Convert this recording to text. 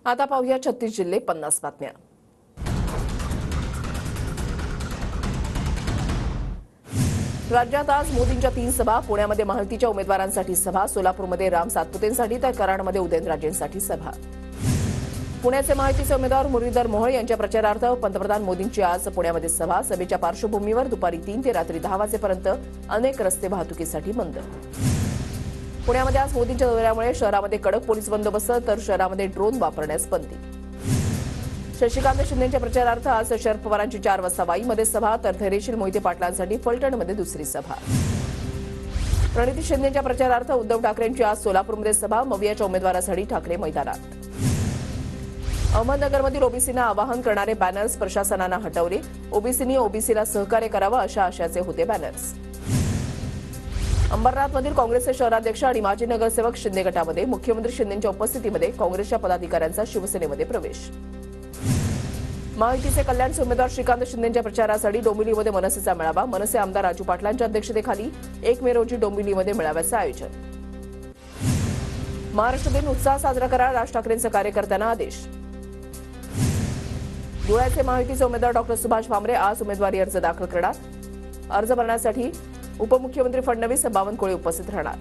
आता पाहूया 36 जिल्हे 50 बातम्या। राज्यात आज मोदींच्या 3 सभा। पुण्यामध्ये महायुतीच्या उमेदवारांसाठी सभा, सोलापूरमध्ये राम सातपुतेंसाठी तर कराडमध्ये उदयनराजेंसाठी सभा। पुण्याचे महायुतीचे उमेदवार मुरलीधर मोहोळ यांच्या प्रचारार्थ पंतप्रधान मोदींची आज पुण्यामध्ये सभा। सभेच्या पार्श्वभूमीवर दुपारी 3 ते रात्री 10 वाजेपर्यंत अनेक रस्ते वाहतुकीसाठी बंद। पुण्यामध्ये आज मोदींच्या दौऱ्यामुळे शहरामध्ये कडक पोलीस बंदोबस्त तर शहरामध्ये ड्रोन वापरण्यास बंदी। शशिकांत शिंदेच्या प्रचारार्थ आज शरद पवारांची 4 वाजता वाईमध्ये सभा तर धैर्यशील मोहिते पाटलांसाठी फलटणमध्ये दुसरी सभा। प्रणिती शिंदेच्या प्रचारार्थ उद्धव ठाकरेंची आज सोलापूरमध्ये सभा। मवियाच्या उमेदवारासाठी ठाकरे मैदानात। अहमदनगरमधील ओबीसींना आवाहन करणारे बॅनर्स प्रशासनानं हटवले। ओबीसींनी ओबीसीला सहकार्य करावं अशा आशयाचे होते बॅनर्स। अंबरनाथमधील काँग्रेसचे शहराध्यक्ष आणि माजी नगरसेवक शिंदे गटामध्ये। मुख्यमंत्री शिंदेंच्या उपस्थितीमध्ये काँग्रेसच्या पदाधिकाऱ्यांचा शिवसेनेमध्ये प्रवेश। महायुतीचे कल्याणचे उमेदवार श्रीकांत शिंदेंच्या प्रचारासाठी डोंबिवलीमध्ये मनसेचा मेळावा। मनसे आमदार राजू पाटलांच्या अध्यक्षतेखाली 1 मे रोजी डोंबिवलीमध्ये मेळाव्याचं आयोजन। महाराष्ट्र दिन उत्साहात साजरा करा, राज ठाकरेंचे कार्यकर्त्यांना आदेश। धुळ्याचे महायुतीचे उमेदवार डॉ. सुभाष भामरे आज उमेदवारी अर्ज दाखल करणार। अर्ज भरण्यासाठी उपमुख्यमंत्री फडणवीस, बावनकुळे उपस्थित राहणार।